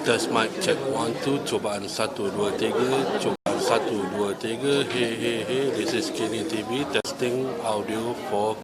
Test mic check 1 2, cobaan 1 2 3, cobaan 1 2 3, hey, this is Kini TV testing audio for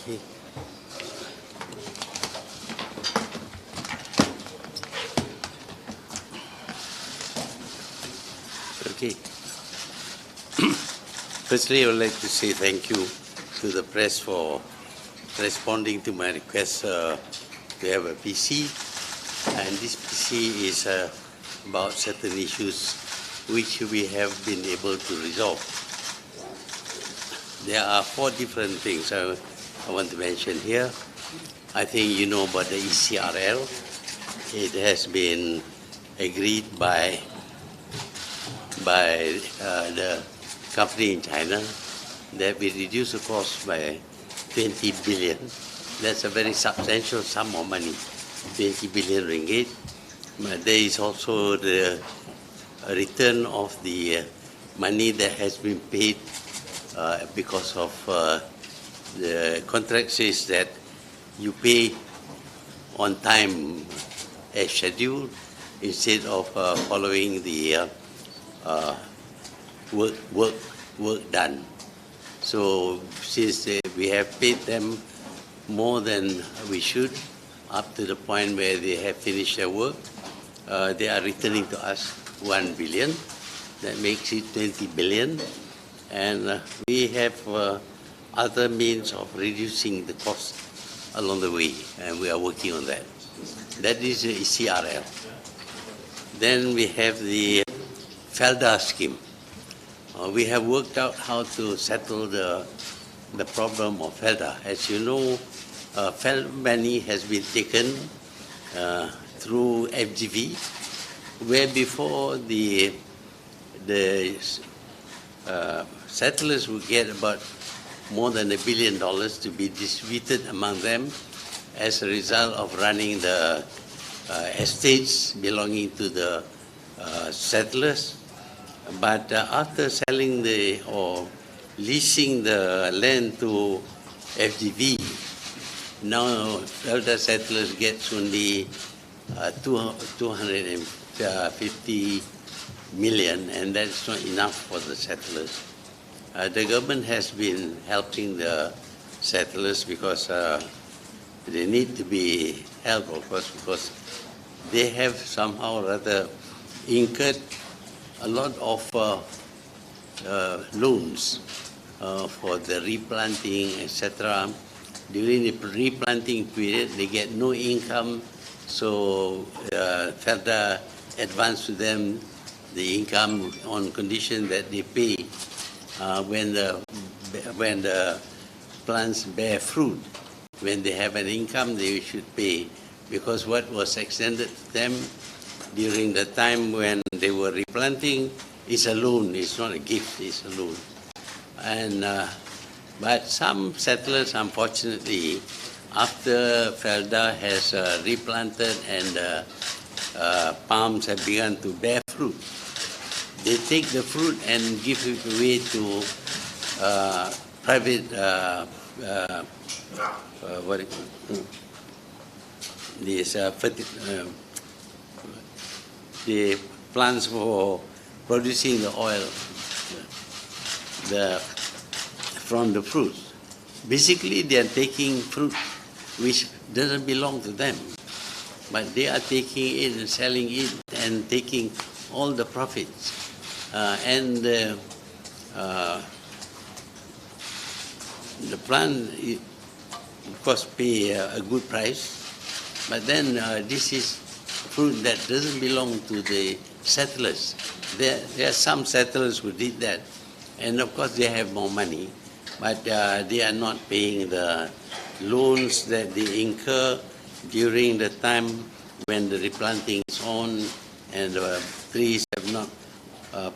okay. Okay. Firstly, I would like to say thank you to the press for responding to my request to have a PC. And this PC is about certain issues which we have been able to resolve. There are 4 different things I want to mention here. I think you know about the ECRL. It has been agreed by the company in China that we reduce the cost by 20 billion. That's a very substantial sum of money. 20 billion ringgit. But there is also the return of the money that has been paid because of the contract says that you pay on time as scheduled instead of following the work done. So since we have paid them more than we should, up to the point where they have finished their work, they are returning to us 1 billion. That makes it 20 billion. And we have other means of reducing the cost along the way, and we are working on that. That is the CRL. Then we have the FELDA scheme. We have worked out how to settle the problem of FELDA. As you know, FELDA money has been taken through FGV, where before the settlers would get about more than $1 billion to be distributed among them as a result of running the estates belonging to the settlers. But after selling or leasing the land to FGV, now elder settlers get only 250 million, and that's not enough for the settlers. The government has been helping the settlers because they need to be helped, of course, because they have somehow or other incurred a lot of loans for the replanting, etc. During the replanting period, they get no income, so FELDA advance to them the income on condition that they pay when the plants bear fruit. When they have an income, they should pay, because what was extended to them during the time when they were replanting is a loan. It's not a gift, it's a loan. And but some settlers, unfortunately, after FELDA has replanted and palms have begun to bear fruit, they take the fruit and give it away to private the plants for producing the oil from the fruit. Basically, they are taking fruit which doesn't belong to them, but they are taking it and selling it and taking all the profits. And the plant, of course, pay a good price, but then this is fruit that doesn't belong to the settlers. There are some settlers who did that, and of course they have more money, but they are not paying the loans that they incur during the time when the replanting is on and the trees have not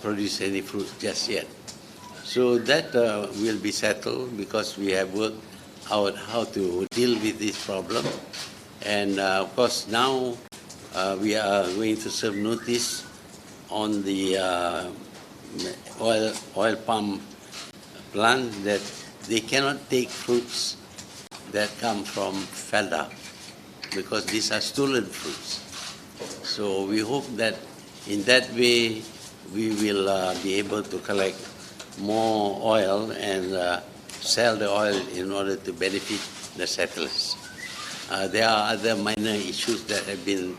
produced any fruit just yet. So that will be settled because we have worked out how to deal with this problem. And of course now we are going to serve notice on the oil palm plant that they cannot take fruits that come from FELDA because these are stolen fruits. So we hope that in that way we will be able to collect more oil and sell the oil in order to benefit the settlers. There are other minor issues that have been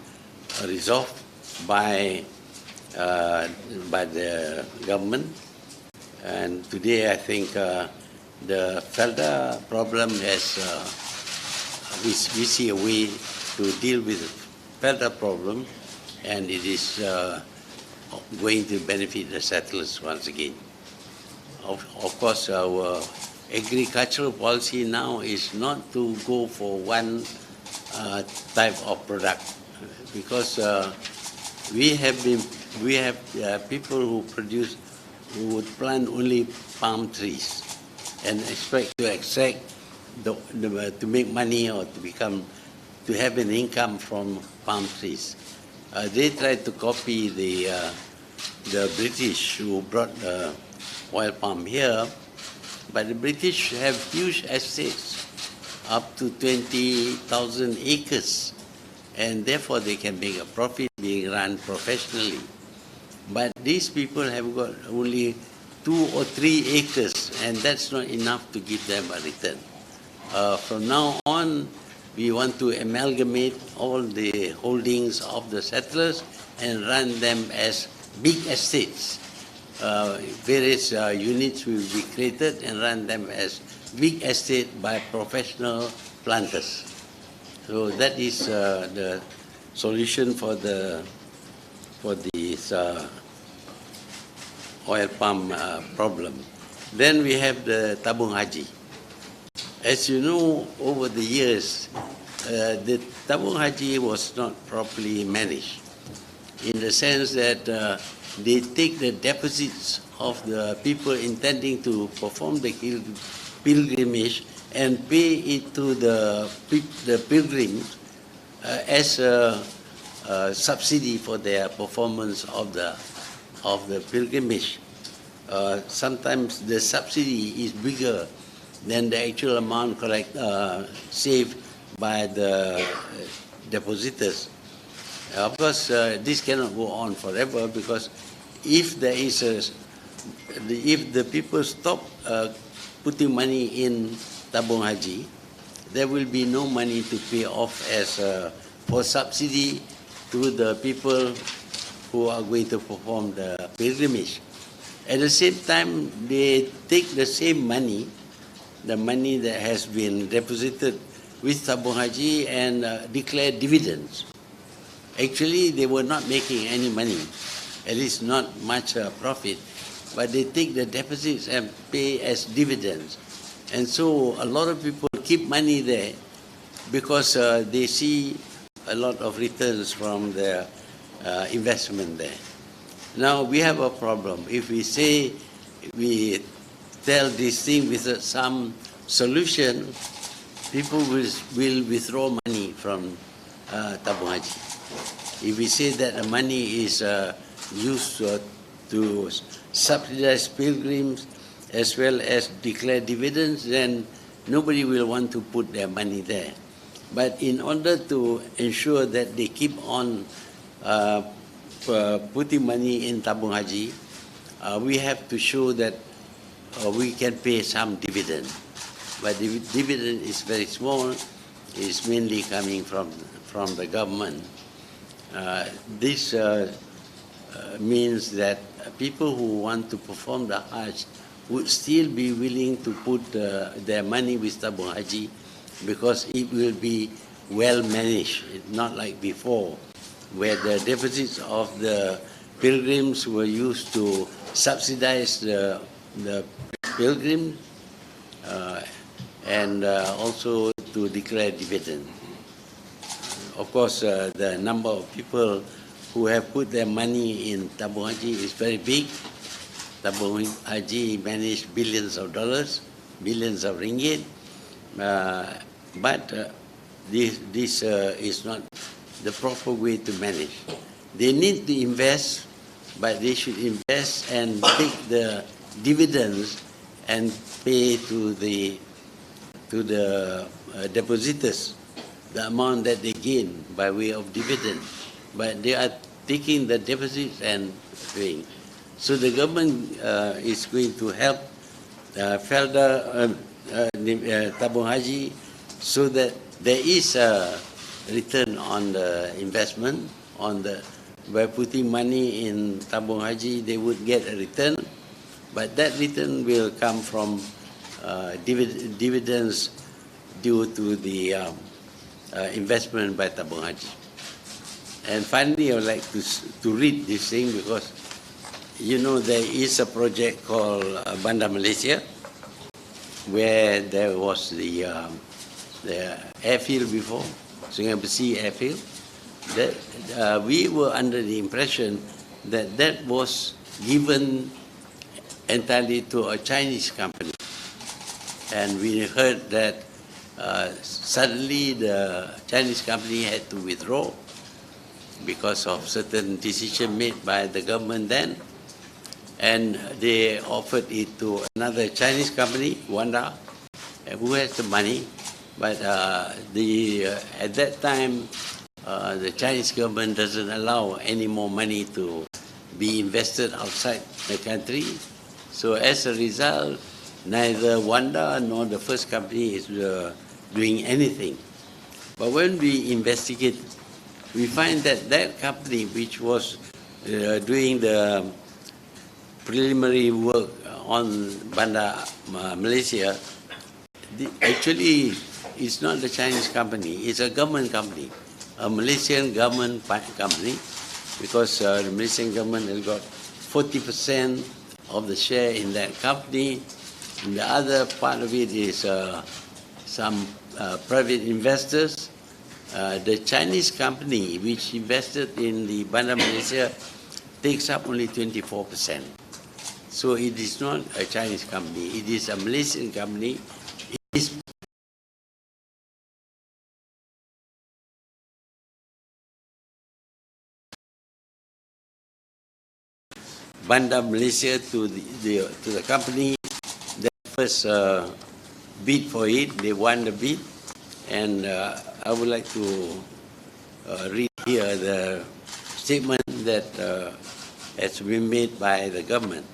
resolved by the government, and today I think the FELDA problem has we see a way to deal with the FELDA problem, and it is going to benefit the settlers once again. Of course, our agricultural policy now is not to go for one type of product, because we have people who would plant only palm trees and expect to extract to make money or to become to have an income from palm trees. They tried to copy the British who brought oil palm here, but the British have huge estates, up to 20,000 acres, and therefore they can make a profit being run professionally. But these people have got only 2 or 3 acres, and that's not enough to give them a return. From now on, we want to amalgamate all the holdings of the settlers and run them as big estates. Various units will be created and run them as big estate by professional planters. So that is the solution for this oil palm problem. Then we have the tabung haji. As you know, over the years, the tabung haji was not properly managed, in the sense that they take the deposits of the people intending to perform the pilgrimage and pay it to the pilgrims as a subsidy for their performance of the pilgrimage. Sometimes the subsidy is bigger than the actual amount saved by the depositors. Of course, this cannot go on forever, because if there is if the people stop putting money in tabung haji, there will be no money to pay off as for subsidy to the people who are going to perform the pilgrimage. At the same time, they take the same money, the money that has been deposited with tabung haji, and declare dividends. Actually, they were not making any money, at least not much profit, but they take the deposits and pay as dividends. And so a lot of people keep money there because they see a lot of returns from their investment there. Now we have a problem. If we say we tell this thing with some solution, people will withdraw money from tabung haji. If we say that the money is used to subsidize pilgrims as well as declare dividends, then nobody will want to put their money there. But in order to ensure that they keep on putting money in tabung haji, we have to show that we can pay some dividend. But the dividend is very small. It's mainly coming from the government. This means that people who want to perform the Hajj would still be willing to put their money with tabung haji, because it will be well managed, not like before, where the deposits of the pilgrims were used to subsidize the pilgrims and also to declare dividend. Of course, the number of people who have put their money in tabung haji is very big. Tabung haji managed billions of dollars, billions of ringgit, but this is not the proper way to manage. They need to invest, but they should invest and take the dividends and pay to the depositors the amount that they gain by way of dividend. But they are taking the deposits and paying. So the government is going to help tabung haji so that there is a return on the investment. By putting money in tabung haji, they would get a return, but that return will come from dividends due to the investment by tabung haji. And finally, I would like to read this thing, because you know there is a project called Bandar Malaysia, where there was the airfield before, Sungai Besi airfield. That we were under the impression that that was given entirely to a Chinese company, and we heard that Suddenly the Chinese company had to withdraw because of certain decision made by the government then, and they offered it to another Chinese company, Wanda, who has the money, but at that time the Chinese government doesn't allow any more money to be invested outside the country. So as a result, neither Wanda nor the first company is doing anything. But when we investigate, we find that that company, which was doing the preliminary work on Bandar Malaysia, actually it's not the Chinese company, it's a government company, a Malaysian government company, because the Malaysian government has got 40% of the share in that company. And the other part of it is some private investors. The Chinese company which invested in the Bandar Malaysia takes up only 24%. So it is not a Chinese company, it is a Malaysian company. It is Bandar Malaysia to the company that first bid for it. They won the bid, and I would like to read here the statement that has been made by the government.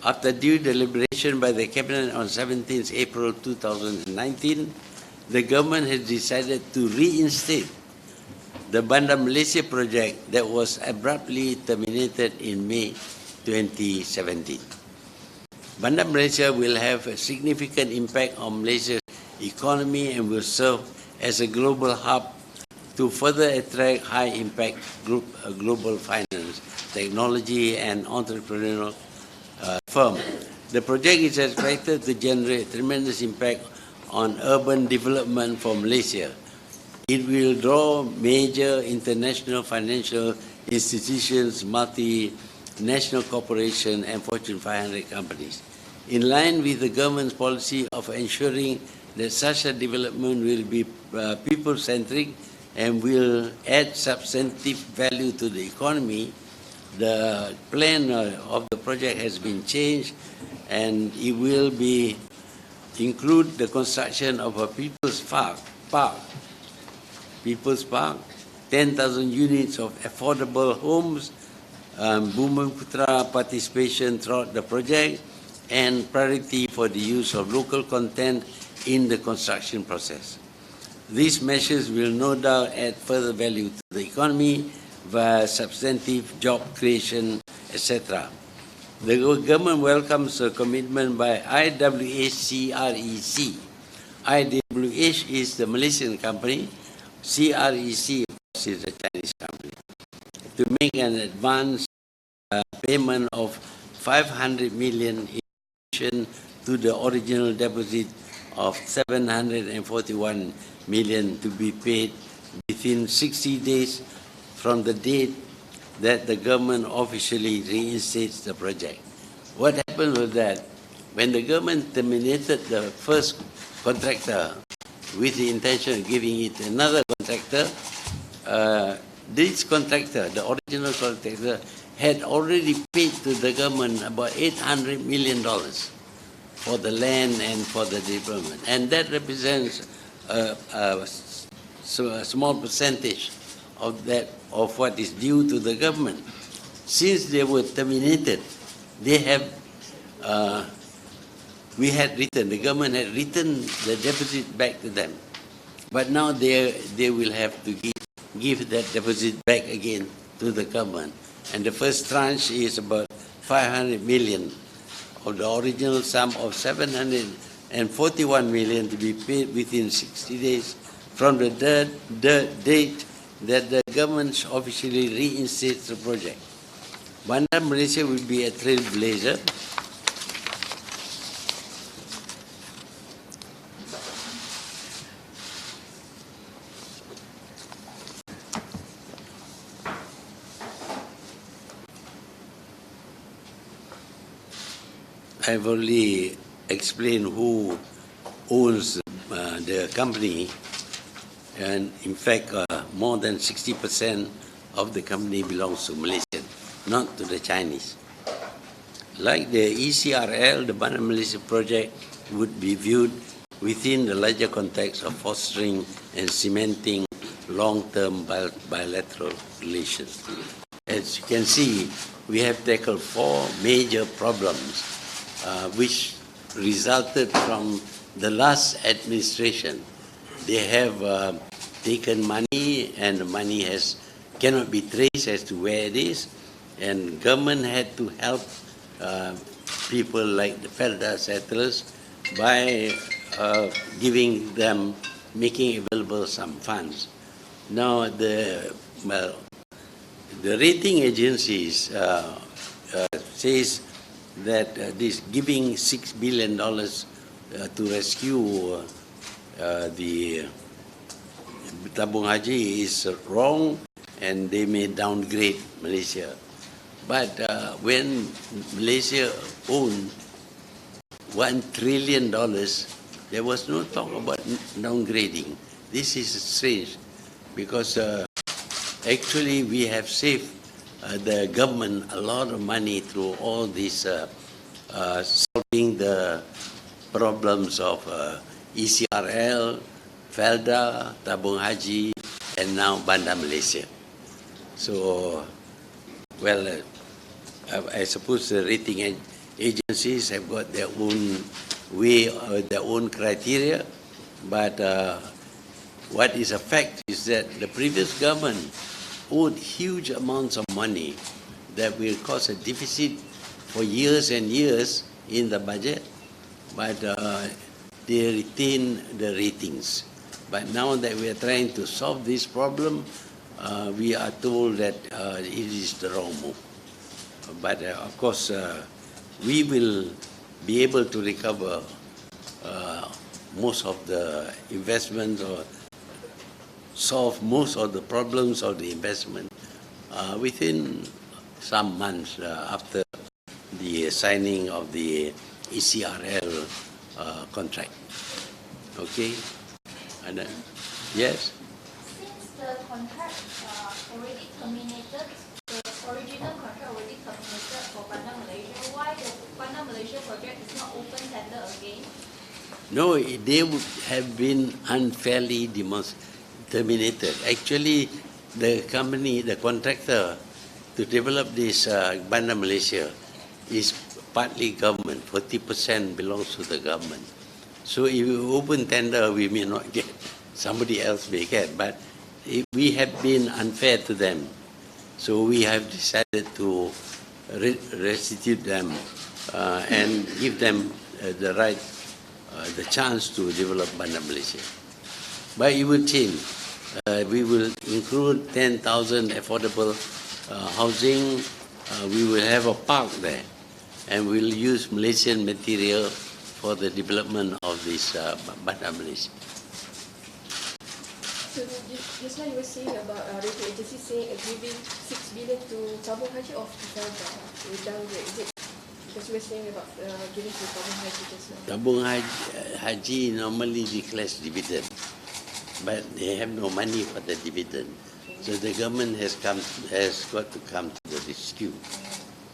After due deliberation by the Cabinet on 17th April 2019, the government has decided to reinstate the Bandar Malaysia project that was abruptly terminated in May 2017. Bandar Malaysia will have a significant impact on Malaysia's economy and will serve as a global hub to further attract high-impact global finance, technology, and entrepreneurial firms. The project is expected to generate tremendous impact on urban development for Malaysia. It will draw major international financial institutions, multinational corporations, and Fortune 500 companies. In line with the government's policy of ensuring that such a development will be people-centric and will add substantive value to the economy, the plan of the project has been changed, and it will include the construction of a People's Park, 10,000 units of affordable homes, Bhumiputra participation throughout the project, and priority for the use of local content in the construction process. These measures will no doubt add further value to the economy via substantive job creation, etc. The government welcomes a commitment by IWH-CREC. IWH is the Malaysian company, CREC is a Chinese company, to make an advance payment of 500 million in addition to the original deposit of 741 million to be paid within 60 days from the date that the government officially reinstates the project. What happened was that when the government terminated the first contractor with the intention of giving it another contractor, this contractor, the original contractor, had already paid to the government about $800 million for the land and for the development. And that represents a small percentage of what is due to the government. Since they were terminated, they have, the government had written the deposit back to them. But now they will have to give that deposit back again to the government. And the first tranche is about 500 million of the original sum of 741 million to be paid within 60 days from the date that the government officially reinstates the project. Bandar Malaysia will be a trailblazer. I've already explained who owns the the company, and in fact, more than 60% of the company belongs to Malaysian, not to the Chinese. Like the ECRL, the Bandar Malaysia project would be viewed within the larger context of fostering and cementing long-term bilateral relations. As you can see, we have tackled 4 major problems which resulted from the last administration. They have taken money, and the money cannot be traced as to where it is, and government had to help people like the Felda settlers by making available some funds. Now the rating agencies says that this giving $6 billion to rescue the Tabung Haji is wrong, and they may downgrade Malaysia. But when Malaysia owned $1 trillion, there was no talk about downgrading. This is strange, because actually we have saved the government a lot of money through all this solving the problems of ECRL, Felda, Tabung Haji, and now Bandar Malaysia. So, well, I suppose the rating agencies have got their own way, their own criteria, but what is a fact is that the previous government owed huge amounts of money that will cause a deficit for years and years in the budget, but they retain the ratings. But now that we are trying to solve this problem, we are told that it is the wrong move. But of course, we will be able to recover most of the investments, or solve most of the problems of the investment within some months after the signing of the ECRL contract. Okay? And yes? Since the contract already terminated, the original contract already terminated for Bandar Malaysia, why the Bandar Malaysia project is not open tender again? No, they would have been unfairly terminated. Actually, the company, the contractor to develop this Bandar Malaysia is partly government. 40% belongs to the government. So if you open tender, we may not get, somebody else may get, but we have been unfair to them. So we have decided to restitute them and give them the right, the chance to develop Bandar Malaysia. But it will change. We will include 10,000 affordable housing. We will have a park there, and we'll use Malaysian material for the development of this Bandar Malaysia. So just now you were saying about rating agency saying giving $6 billion to Tabung Haji or Felda with downgrade. Is it because you were saying about giving to Tabung Haji just now? Tabung Haji normally declares dividend, but they have no money for the dividend. So the government has got to come to the rescue.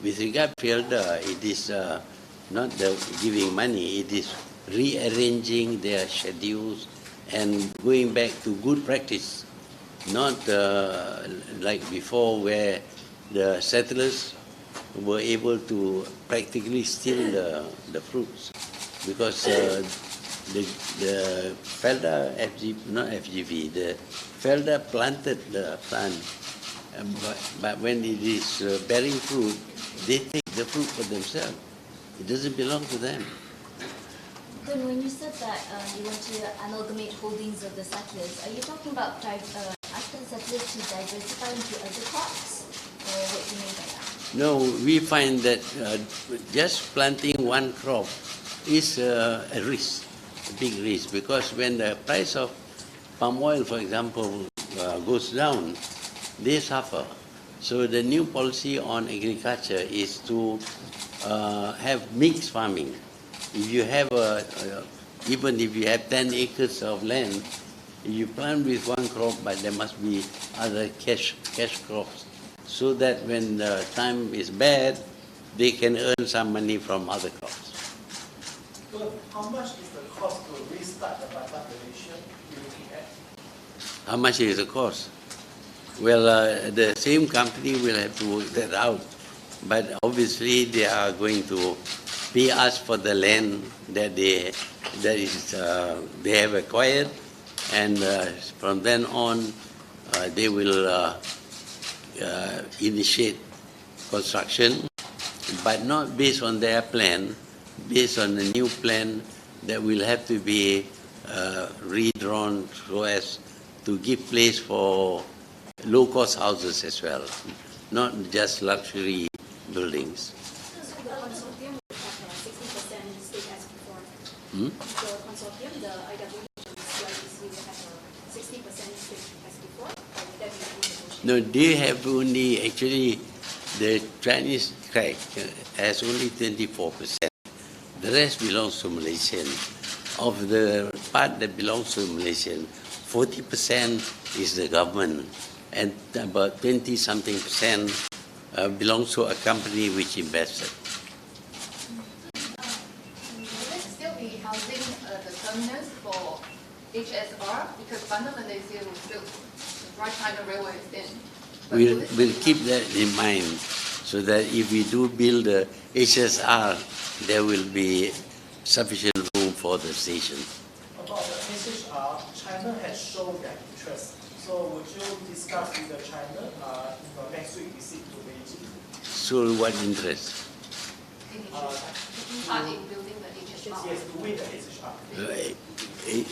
With regard to Felda, it is not the giving money, it is rearranging their schedules and going back to good practice, not like before where the settlers were able to practically steal the fruits, because the Felda the Felda planted the plant, but when it is bearing fruit, they take the fruit for themselves. It doesn't belong to them. Then when you said that you want to amalgamate holdings of the settlers, are you talking about asking the settlers to diversify into other crops? Or what do you mean by that? No, we find that just planting one crop is a risk, a big risk, because when the price of palm oil, for example, goes down, they suffer. So the new policy on agriculture is to have mixed farming. If you have even if you have 10 acres of land, you plant with one crop, but there must be other cash crops, so that when the time is bad, they can earn some money from other crops. So how much is the cost to restart the buyback Malaysia you're looking at? How much is the cost? Well, the same company will have to work that out, but obviously they are going to pay us for the land that they have acquired, and from then on they will initiate construction, but not based on their plan, based on a new plan that will have to be redrawn so as to give place for low-cost houses as well, not just luxury buildings. So the consortium will have a 60% stake as before. Hmm? The consortium, the IWD and CIBC will have a 60% stake as before, or will that be renegotiated? No, they have only, actually, the Chinese track has only 24%. The rest belongs to Malaysian. Of the part that belongs to Malaysian, 40% is the government, and about 20-something% belongs to a company which invested. Will there still be housing the terminus for HSR? Because Bandar Malaysia was built right time the railway is in. But will this We'll be keep that in mind, so that if we do build the HSR, there will be sufficient room for the station. About the SHR, China has shown their interest. So would you discuss with the China in your next week visit to Beijing? So what interest? taking part in building the HSR? Yes, to win the SHR.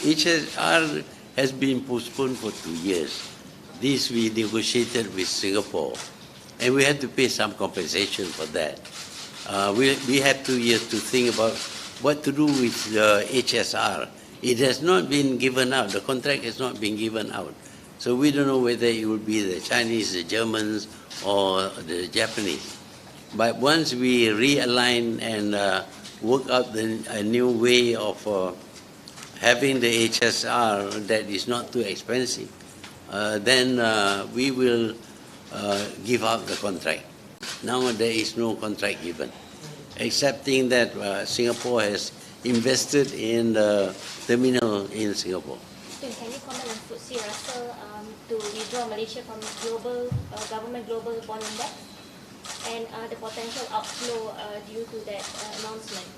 HSR has been postponed for 2 years. This we negotiated with Singapore, and we had to pay some compensation for that. We had 2 years to think about what to do with the HSR. It has not been given out. The contract has not been given out. So we don't know whether it will be the Chinese, the Germans, or the Japanese. But once we realign and work out a new way of having the HSR that is not too expensive, then we will give out the contract. Now there is no contract given, excepting that Singapore has invested in the terminal in Singapore. Can you comment on FTSE Russell to withdraw Malaysia from global government global bond index and the potential outflow due to that announcement?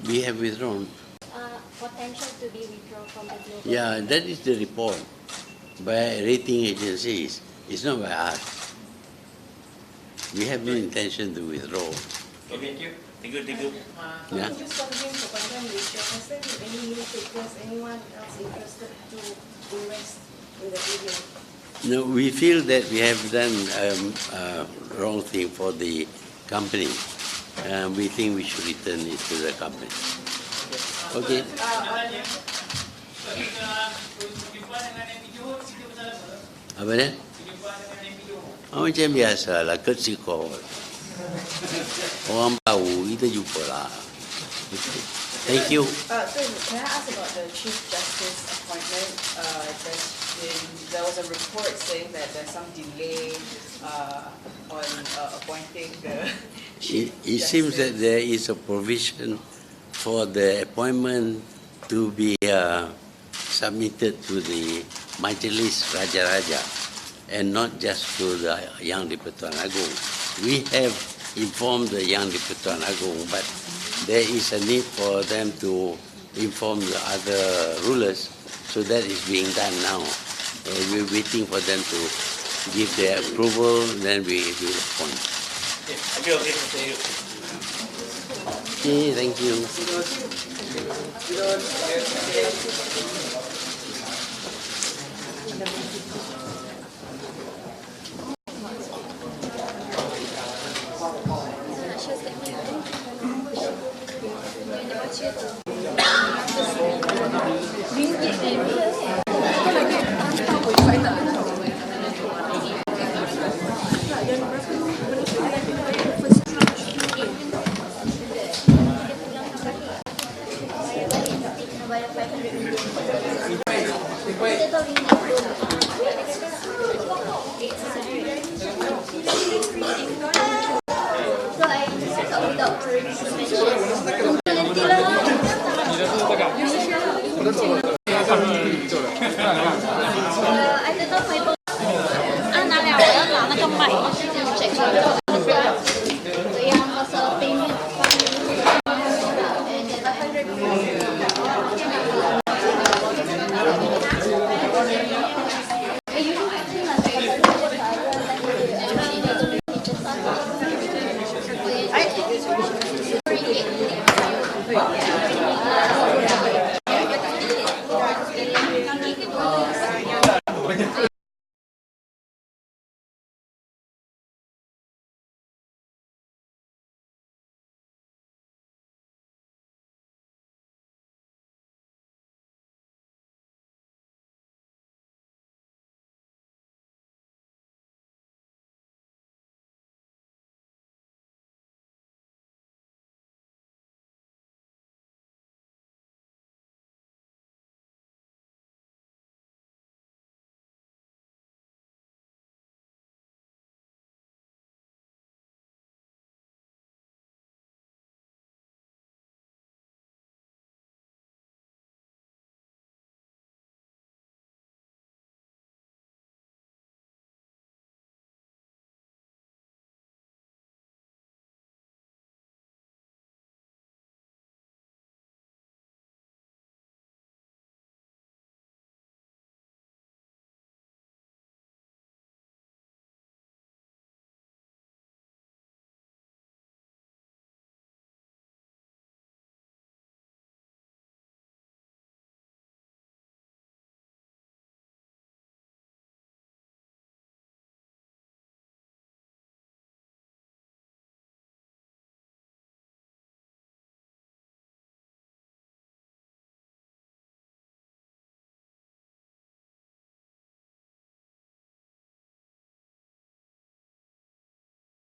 We have withdrawn. Potential to be withdrawn from the global. Yeah, that is the report by rating agencies. It's not by us. We have no intention to withdraw. Okay, thank you. Thank you. Yeah. Just talking to Bandar Malaysia, has there been any new takers, anyone else interested to invest in the area? No, we feel that we have done wrong thing for the company. We think we should return it to the company. Okay. Apa dia? Macam biasa lah, kersikol. Orang baru, kita jumpa lah. Okay. Thank you. So can I ask about the Chief Justice appointment? There was a report saying that there's some delay on appointing the Chief It seems that there is a provision for the appointment to be submitted to the Majlis Raja-Raja and not just to the Yang di-Pertuan Agong. We have informed the Yang di-Pertuan Agong, but there is a need for them to inform the other rulers, so that is being done now. We're waiting for them to give their approval, then we will appoint. Okay, thank you. Okay, thank you. So I cakap without suspension. Nanti lah.